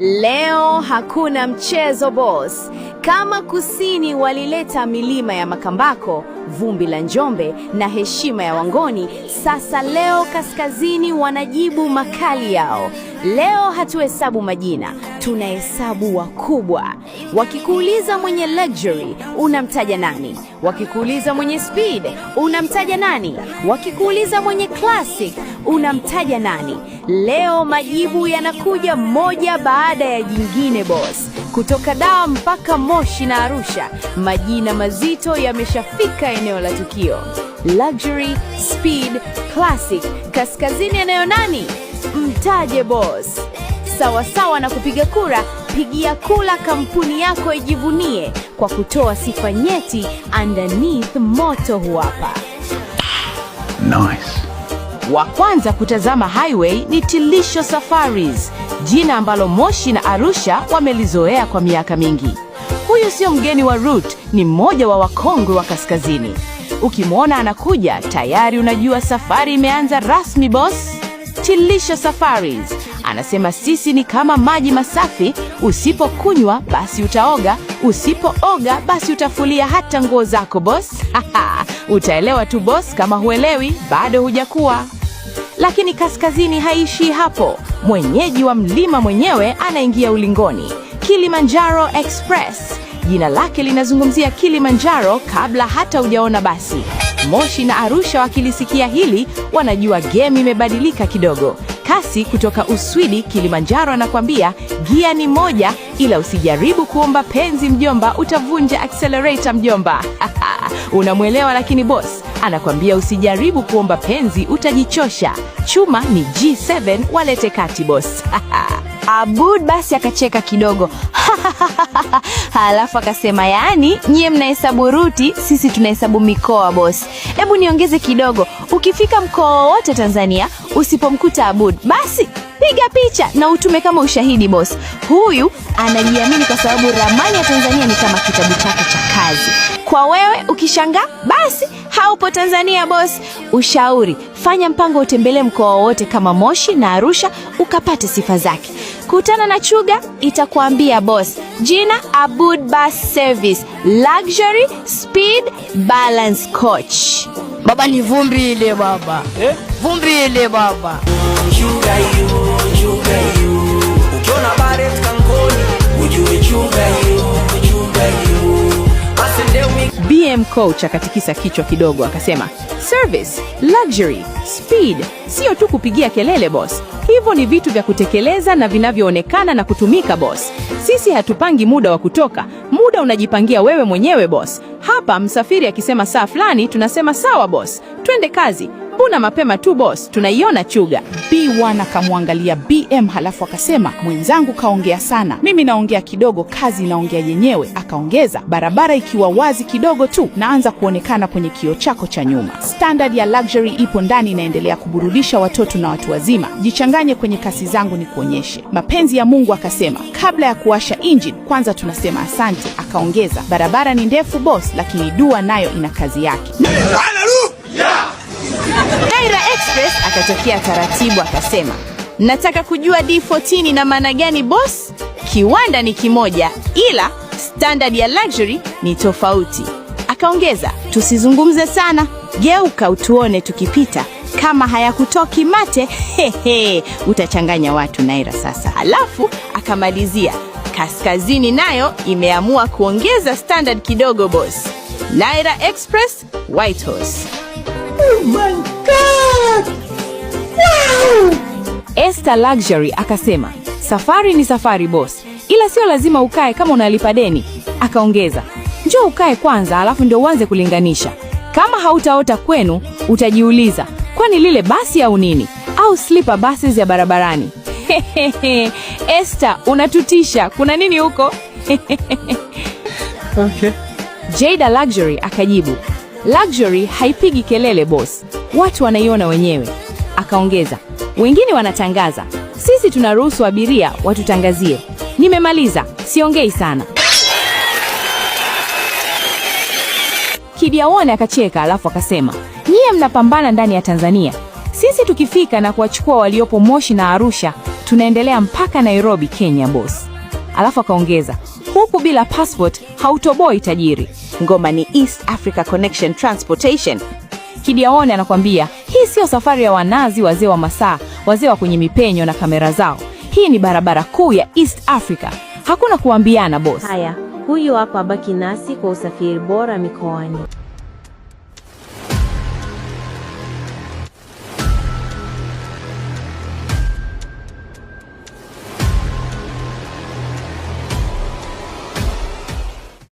Leo hakuna mchezo boss. Kama kusini walileta milima ya Makambako, vumbi la Njombe na heshima ya Wangoni, sasa leo kaskazini wanajibu makali yao. Leo hatuhesabu majina, tunahesabu wakubwa. Wakikuuliza mwenye luxury, unamtaja nani? Wakikuuliza mwenye speed, unamtaja nani? Wakikuuliza mwenye classic, unamtaja nani? Leo majibu yanakuja moja baada ya jingine boss. Kutoka Dar mpaka Moshi na Arusha, majina mazito yameshafika eneo la tukio. Luxury, speed, classic, kaskazini eneo nani? Mtaje boss. Sawa na kupiga kura, pigia kula kampuni yako ijivunie kwa kutoa sifa nyeti underneath moto huapa. Nice. Wa kwanza kutazama highway ni Tilisho Safaris, jina ambalo Moshi na Arusha wamelizoea kwa miaka mingi. Huyu sio mgeni wa route, ni mmoja wa wakongwe wa kaskazini. Ukimwona anakuja, tayari unajua safari imeanza rasmi boss. Tilisho Safaris anasema sisi ni kama maji masafi, usipokunywa basi utaoga, usipooga basi utafulia hata nguo zako boss. Utaelewa tu boss, kama huelewi bado hujakuwa. Lakini kaskazini haishi hapo. Mwenyeji wa mlima mwenyewe anaingia ulingoni. Kilimanjaro Express. Jina lake linazungumzia Kilimanjaro kabla hata hujaona basi. Moshi na Arusha wakilisikia hili, wanajua game imebadilika kidogo. Kasi kutoka Uswidi, Kilimanjaro anakuambia gia ni moja, ila usijaribu kuomba penzi mjomba, utavunja accelerator mjomba. Unamuelewa? Lakini boss anakuambia usijaribu kuomba penzi, utajichosha. Chuma ni G7, walete kati boss. Abud basi akacheka kidogo. Halafu akasema, yaani nyie mnahesabu ruti, sisi tunahesabu mikoa boss. Hebu niongeze kidogo, ukifika mkoa wote Tanzania usipomkuta Abud, basi piga picha na utume kama ushahidi boss. Huyu anajiamini kwa sababu ramani ya Tanzania ni kama kitabu chake cha kazi. Kwa wewe ukishangaa, basi haupo Tanzania boss. Ushauri, fanya mpango utembelee mkoa wote kama Moshi na Arusha ukapate sifa zake. Kutana na Chuga, itakuambia boss, jina Abud Bus Service, luxury, speed, balance coach. Baba ni vumbi ile baba. Vumbi ile baba. Chuga you. Ukiona Barrett Kankoni, ujue chuga you. BM coach akatikisa kichwa kidogo akasema, service, luxury, speed, sio tu kupigia kelele boss. Hivyo ni vitu vya kutekeleza na vinavyoonekana na kutumika boss. Sisi hatupangi muda wa kutoka, muda unajipangia wewe mwenyewe boss. Hapa msafiri akisema saa fulani, tunasema sawa boss, twende kazi. Mbona mapema tu boss, tunaiona Chuga. B1 akamwangalia BM halafu akasema, mwenzangu kaongea sana, mimi naongea kidogo, kazi inaongea yenyewe. Akaongeza, barabara ikiwa wazi kidogo tu, naanza kuonekana kwenye kioo chako cha nyuma. Standard ya luxury ipo ndani, inaendelea kuburudisha watoto na watu wazima. Jichanganye kwenye kasi zangu ni kuonyeshe mapenzi ya Mungu. Akasema, kabla ya kuwasha engine, kwanza tunasema asante. Akaongeza, barabara ni ndefu boss, lakini dua nayo ina kazi yake. Hallelujah! Naira Express akatokea taratibu akasema, nataka kujua D14 na maana gani boss? Kiwanda ni kimoja, ila standard ya luxury ni tofauti. Akaongeza, tusizungumze sana, geuka utuone tukipita. Kama hayakutoki mate, utachanganya watu Naira sasa. Alafu akamalizia, kaskazini nayo imeamua kuongeza standard kidogo boss. Naira Express, White Horse. Oh my God! Wow! Esther Luxury akasema, safari ni safari boss, ila sio lazima ukae kama unalipa deni. Akaongeza, njoo ukae kwanza alafu ndio uanze kulinganisha. Kama hautaota kwenu, utajiuliza, kwani lile basi au nini? Au sleeper buses ya barabarani. Esther, unatutisha, kuna nini huko? Okay. Jada Luxury akajibu, luxury haipigi kelele boss, watu wanaiona wenyewe. Akaongeza, wengine wanatangaza, sisi tunaruhusu abiria watutangazie. Nimemaliza, siongei sana. Kidiaone akacheka alafu akasema, nyie mnapambana ndani ya Tanzania. Sisi tukifika na kuwachukua waliopo Moshi na Arusha, tunaendelea mpaka Nairobi, Kenya boss. Alafu akaongeza, huku bila passport hautoboi tajiri. Ngoma ni East Africa Connection Transportation. Kidiaone anakwambia, hii sio safari ya wanazi wazee wa masaa, wazee wa kwenye mipenyo na kamera zao. Hii ni barabara kuu ya East Africa. Hakuna kuambiana boss. Haya, huyu hapa baki nasi kwa usafiri bora mikoani.